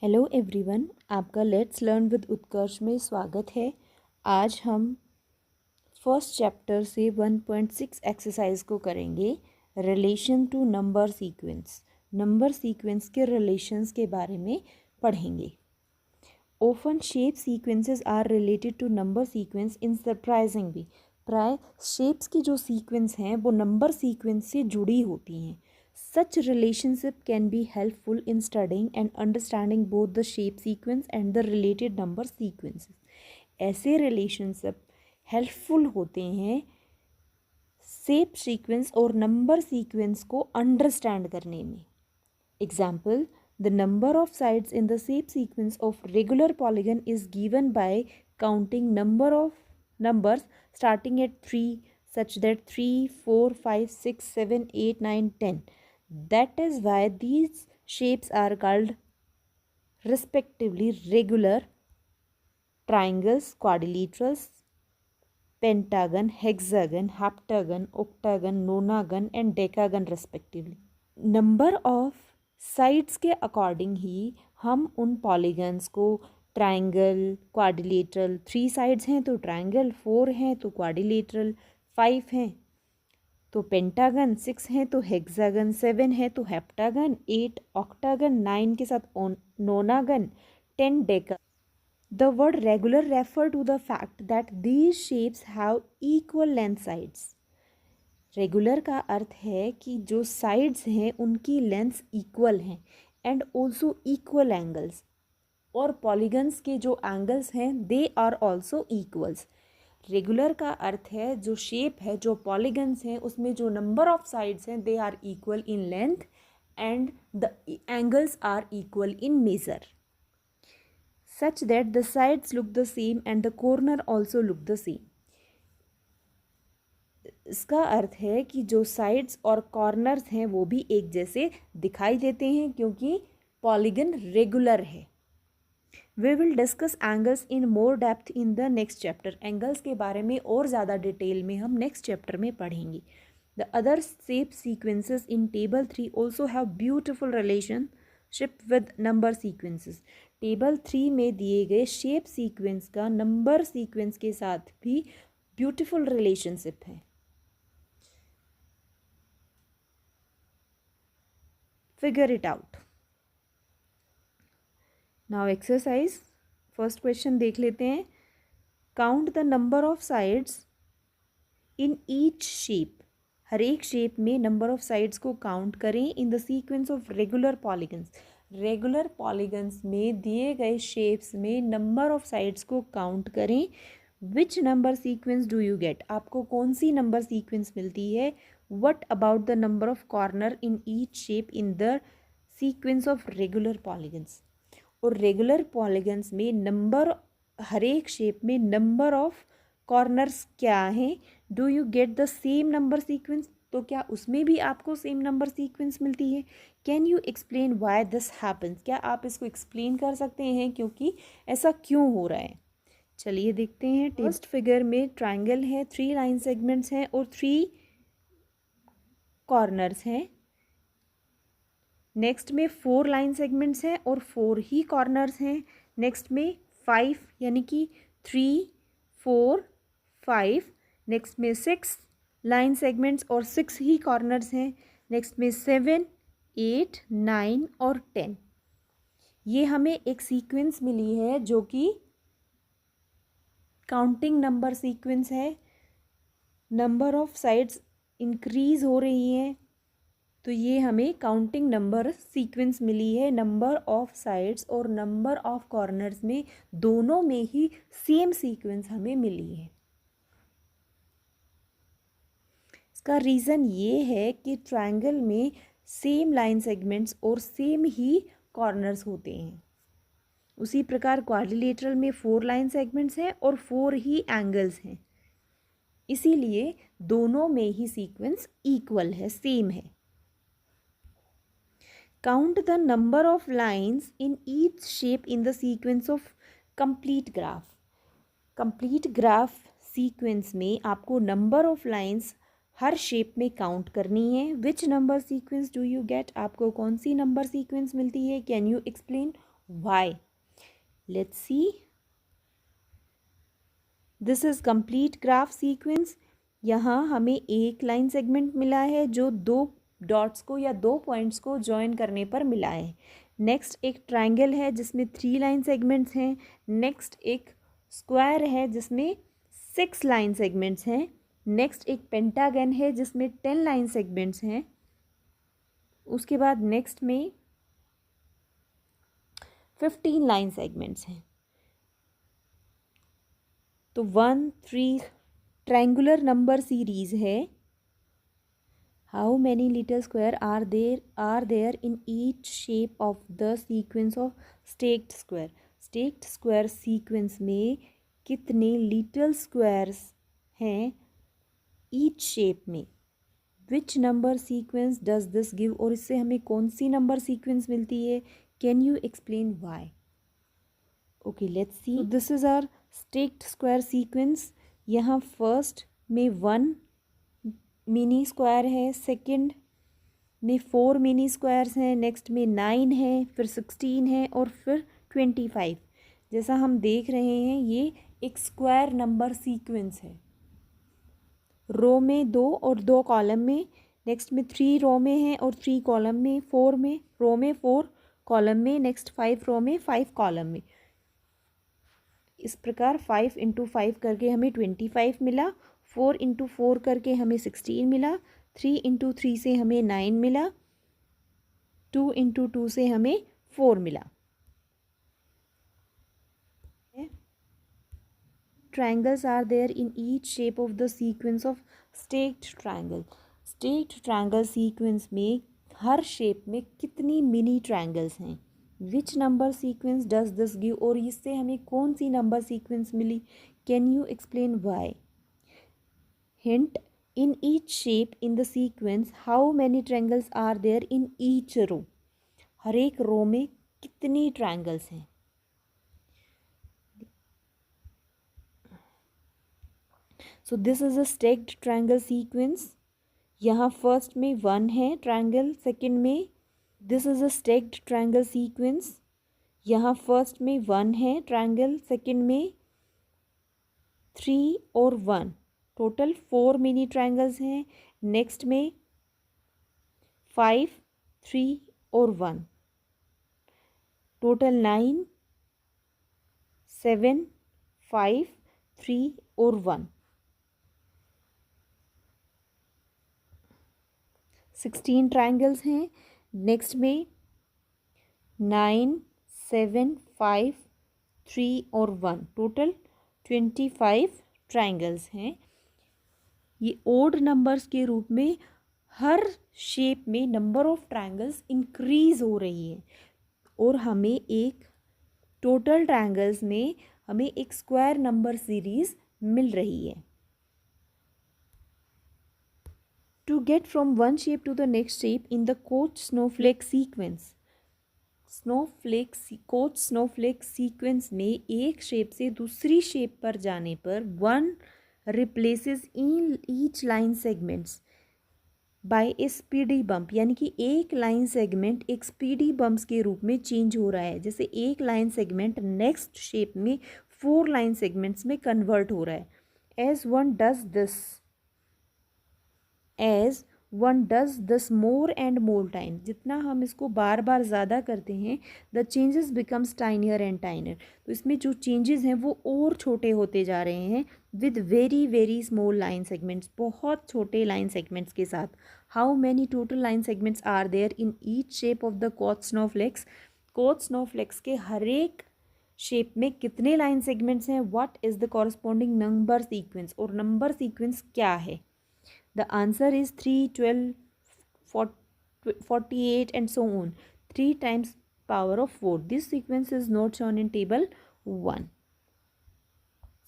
Hello everyone, आपका let's learn with उत्कर्ष में स्वागत है। आज हम फर्स्ट चैप्टर से 1.6 एक्सरसाइज को करेंगे। Relation to number sequence. Number sequence के रिलेशंस के बारे में पढ़ेंगे। Often shape sequences are related to number sequence in surprising way. प्राय शेप्स की जो सीक्वेंस हैं वो नंबर सीक्वेंस से जुड़ी होती हैं। Such relationship can be helpful in studying and understanding both the shape sequence and the related number sequences. ऐसे relationship helpful होते हैं shape sequence और number sequence को understand करने में. Example, the number of sides in the shape sequence of regular polygon is given by counting number of numbers starting at 3 such that 3, 4, 5, 6, 7, 8, 9, 10. That is why these shapes are called respectively regular, triangles, quadrilaterals, pentagon, hexagon, heptagon, octagon, nonagon and decagon respectively. Number of sides के according ही हम उन polygons को triangle, quadrilateral, 3 sides हैं तो triangle, 4 हैं तो quadrilateral, 5 हैं तो पेंटागन, 6 हैं तो हेक्सागन, 7 है तो हेप्टागन, 8 ऑक्टागन, 9 के साथ नोनागन, 10 Deka. The word regular refer to the fact that these shapes have equal length sides. Regular का अर्थ है कि जो साइड्स हैं उनकी लेंथ्स इक्वल हैं एंड ऑल्सो इक्वल एंगल्स, और पॉलीगन्स के जो एंगल्स हैं they are also equals. Regular का अर्थ है जो शेप है, जो पॉलीगन्स हैं उसमें जो नंबर ऑफ साइड्स हैं they are equal in length and the angles are equal in measure such that the sides look the same and the corner also look the same. इसका अर्थ है कि जो साइड्स और कॉर्नर्स हैं वो भी एक जैसे दिखाई देते हैं क्योंकि पॉलीगन रेगुलर है. We will discuss angles in more depth in the next chapter. Angles के बारे में और ज़्यादा डिटेल में हम next chapter में पढ़ेंगे. The other shape sequences in table 3 also have beautiful relationship with number sequences. Table 3 में दिए गए shape sequence का number sequence के साथ भी beautiful relationship है. Figure it out. Now exercise first question देख लेते हैं. Count the number of sides in each shape. हर एक शेप में नंबर ऑफ साइड्स को काउंट करें in the sequence of regular polygons. Regular polygons में दिए गए शेप्स में नंबर ऑफ साइड्स को काउंट करें. Which number sequence do you get. आपको कौन सी नंबर सीक्वेंस मिलती है. What about the number of corner in each shape in the sequence of regular polygons. और रेगुलर पॉलीगन्स में नंबर, हर एक शेप में नंबर ऑफ कॉर्नर्स क्या हैं. Do you get the same number sequence. तो क्या उसमें भी आपको सेम नंबर सीक्वेंस मिलती है. Can you explain why this happens. क्या आप इसको एक्सप्लेन कर सकते हैं क्योंकि ऐसा क्यों हो रहा है. चलिए देखते हैं. फर्स्ट फिगर में ट्राइंगल है, 3 लाइन सेगमेंट्स हैं और 3 कॉर्नर्स हैं. नेक्स्ट में 4 लाइन सेगमेंट्स हैं और 4 ही कॉर्नर्स हैं. नेक्स्ट में 5 यानी कि 3, 4, 5. नेक्स्ट में 6 लाइन सेगमेंट्स और 6 ही कॉर्नर्स हैं. नेक्स्ट में 7, 8, 9 और 10. ये हमें एक सीक्वेंस मिली है जो कि काउंटिंग नंबर सीक्वेंस है. नंबर ऑफ साइड्स इंक्रीज हो रही हैं तो ये हमें काउंटिंग नंबर सीक्वेंस मिली है. नंबर ऑफ साइड्स और नंबर ऑफ कॉर्नर्स में दोनों में ही सेम सीक्वेंस हमें मिली है. इसका रीज़न ये है कि ट्रायंगल में सेम लाइन सेगमेंट्स और सेम ही कॉर्नर्स होते हैं. उसी प्रकार क्वाड्रिलेटरल में 4 लाइन सेगमेंट्स हैं और 4 ही एंगल्स हैं. इसीलिए दोनों में ही सीक्वेंस इक्वल है, सेम है. Count the number of lines in each shape in the sequence of complete graph. Complete graph sequence में आपको number of lines her shape में count करनी है. Which number sequence do you get? आपको कौन सी number sequence मिलती है. Can you explain Why? Let's see. This is complete graph sequence. यहाँ हमें एक लाइन सेगमेंट मिला है जो दो डॉट्स को या दो पॉइंट्स को ज्वाइन करने पर मिला है. नेक्स्ट एक ट्राइंगल है जिसमें 3 लाइन सेगमेंट्स हैं. नेक्स्ट एक स्क्वायर है जिसमें 6 लाइन सेगमेंट्स हैं. नेक्स्ट एक पेंटागन है जिसमें 10 लाइन सेगमेंट्स हैं. उसके बाद नेक्स्ट में 15 लाइन सेगमेंट्स हैं. तो 1 3 ट्रायंगुलर नंबर सीरीज है. How many little square are there in each shape of the sequence of stacked square. Stacked square sequence में कितने लिटिल स्क्वायर्स हैं ईच शेप में. Which number sequence does this give. और इससे हमें कौन सी नंबर सीक्वेंस मिलती है. Can you explain why. Okay let's see. This is our stacked square sequence. यहाँ फर्स्ट में 1 मिनी स्क्वायर है, सेकंड में 4 मिनी स्क्वायर्स हैं, नेक्स्ट में 9 है, फिर 16 है और फिर 25. जैसा हम देख रहे हैं ये एक स्क्वायर नंबर सीक्वेंस है. रो में 2 और 2 कॉलम में. नेक्स्ट में 3 रो में है और 3 कॉलम में. 4 में रो में 4 कॉलम में. नेक्स्ट 5 रो में 5 कॉलम में. इस प्रकार 5 इंटू 5 करके हमें 25 मिला. 4 इंटू 4 करके हमें 16 मिला. 3 इंटू 3 से हमें 9 मिला. 2 इंटू 2 से हमें 4 मिला. Triangles are there in each shape of the sequence of staked triangle. Staked triangle sequence में हर शेप में कितनी मिनी ट्रायंगल्स हैं. Which number sequence does this give. और इससे हमें कौन सी नंबर सीक्वेंस मिली. Can you explain why. Hint. In each shape in the sequence how many triangles are there in each row. हर एक रो में कितनी ट्रायंगल्स हैं. So this is a stacked triangle sequence. यहाँ फर्स्ट में 1 है triangle. Second में this is a stacked triangle sequence. यहाँ फर्स्ट में 1 है ट्रायंगल. सेकंड में 3 और 1 टोटल 4 मिनी ट्रायंगल्स हैं. नेक्स्ट में 5 3 और 1 टोटल 9 7 5 3 और 1 16 ट्रायंगल्स हैं. नेक्स्ट में 9 7 5 3 और 1 टोटल 25 ट्रायंगल्स हैं. ये ओड नंबर्स के रूप में हर शेप में नंबर ऑफ ट्रायंगल्स इंक्रीज हो रही है. और हमें एक टोटल ट्रायंगल्स में हमें एक स्क्वायर नंबर सीरीज मिल रही है. To get from one shape to the next shape in the Koch snowflake sequence. Coach Snowflake sequence में एक शेप से दूसरी शेप पर जाने पर 1 replaces in each line segments by a speedy bump. यानी कि एक लाइन सेगमेंट एक स्पीडी बम्प्स के रूप में चेंज हो रहा है. जैसे एक लाइन सेगमेंट नेक्स्ट शेप में 4 लाइन सेगमेंट्स में कन्वर्ट हो रहा है. As one does this more and more time. जितना हम इसको बार बार ज़्यादा करते हैं the changes becomes tinier and tinier. तो इसमें जो चेंजेस हैं वो और छोटे होते जा रहे हैं with very very small line segments. बहुत छोटे लाइन सेगमेंट्स के साथ. How many total line segments are there in each shape of the Koch snowflakes. Koch snowflakes के हर एक शेप में कितने लाइन सेगमेंट्स हैं. What is the corresponding number sequence. और नंबर सीक्वेंस क्या है. The answer is 3, 12, 48 and so on. 3 times power of 4. This sequence is not shown in table 1.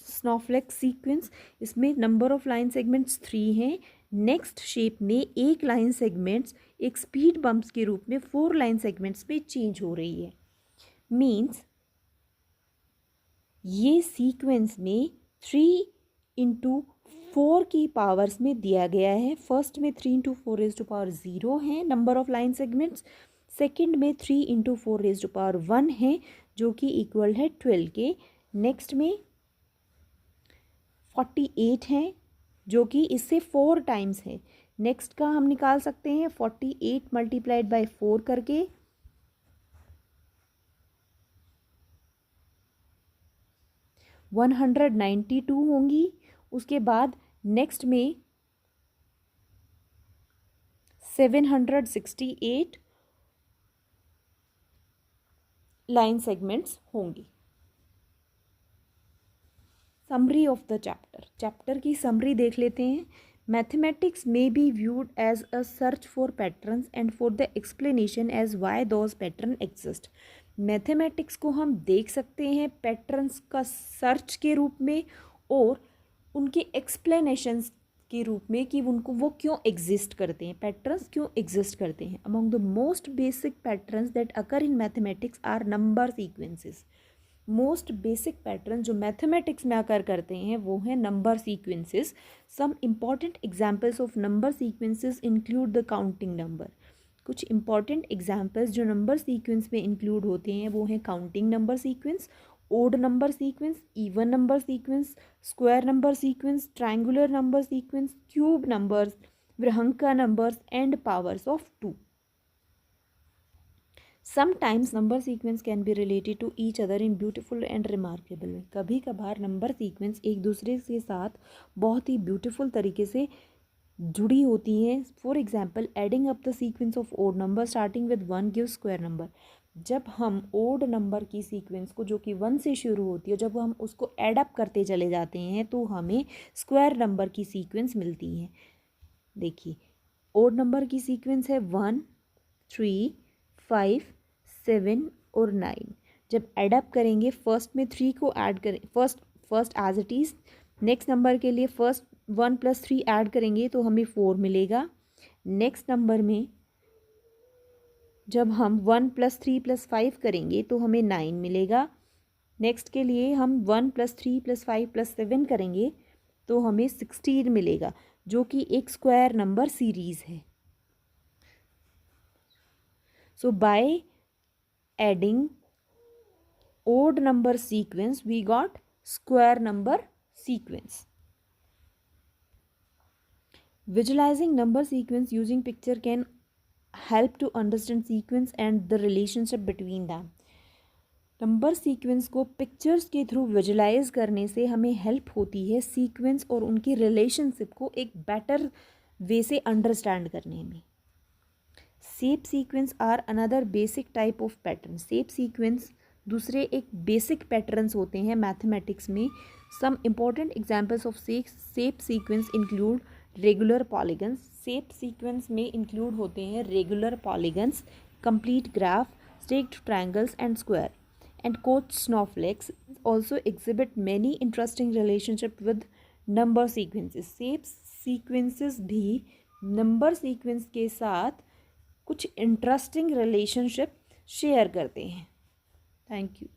Snowflake sequence. इसमें number of line segments 3 हैं. Next shape में एक line segments एक speed bumps के रूप में 4 लाइन सेगमेंट्स में चेंज हो रही है. मीन्स ये सीक्वेंस में 3 इंटू 4 की पावर्स में दिया गया है. फर्स्ट में 3 इंटू 4 इज टू पावर 0 है number of line segments. Second में 3 इंटू 4⁻1 है जो कि इक्वल है 12 के। नेक्स्ट में 48 है जो कि इससे 4 टाइम्स है। नेक्स्ट का हम निकाल सकते हैं 48 मल्टीप्लाइड बाय 4 करके, 192 होंगी। उसके बाद नेक्स्ट में 768 लाइन सेगमेंट्स होंगी। समरी ऑफ द चैप्टर की समरी देख लेते हैं। Mathematics may be viewed as a search for patterns and for the explanation as why those pattern exist. Mathematics को हम देख सकते हैं पैटर्न्स का सर्च के रूप में और उनके एक्सप्लेनेशंस के रूप में कि उनको वो क्यों एग्जिस्ट करते हैं, पैटर्न्स क्यों एग्जिस्ट करते हैं। Among the most basic patterns that occur in mathematics are number sequences. Most basic pattern जो मैथमेटिक्स में आकर करते हैं वो हैं number sequences. Some important examples of number sequences include the counting number. कुछ इंपॉर्टेंट एग्जाम्पल्स जो number sequence में include होते हैं वो हैं counting number sequence, odd number sequence, even number sequence, square number sequence, triangular number sequence, cube numbers, Virahanka numbers and powers of 2। Sometimes number sequence can be related to each other in beautiful and remarkable way। कभी कभार number sequence एक दूसरे के साथ बहुत ही beautiful तरीके से जुड़ी होती हैं। For example adding up the sequence of odd number starting with 1 give square number. जब हम ओड नंबर की सीक्वेंस को जो कि 1 से शुरू होती है, जब हम उसको एड अप करते चले जाते हैं तो हमें स्क्वायर नंबर की सीक्वेंस मिलती है। देखिए ओड नंबर की सीक्वेंस है 1, 3, 5, 7 और 9। जब एडअप करेंगे फर्स्ट में 3 को ऐड करें, first as it is. Next number के लिए फर्स्ट 1 + 3 ऐड करेंगे तो हमें 4 मिलेगा। नेक्स्ट नंबर में जब हम 1 + 3 + 5 करेंगे तो हमें 9 मिलेगा। नेक्स्ट के लिए हम 1 + 3 + 5 + 7 करेंगे तो हमें 16 मिलेगा जो कि एक स्क्वायर नंबर सीरीज़ है। So by adding odd number sequence we got square number sequence. Visualizing number sequence using picture can help to understand sequence and the relationship between them. Number sequence को pictures के through visualise करने से हमें help होती है sequence और उनकी relationship को एक बेटर वे से अंडरस्टैंड करने में। Shape sequence are another basic type of pattern. Shape sequence दूसरे एक बेसिक पैटर्न्स होते हैं मैथमेटिक्स में। Some important examples of shape sequence include regular polygons. Shape sequence में इंक्लूड होते हैं regular polygons, complete graph, stacked triangles and square and Koch snowflakes also exhibit many interesting relationship with number sequences. Shape sequences भी number sequence के साथ कुछ interesting relationship share करते हैं। Thank you.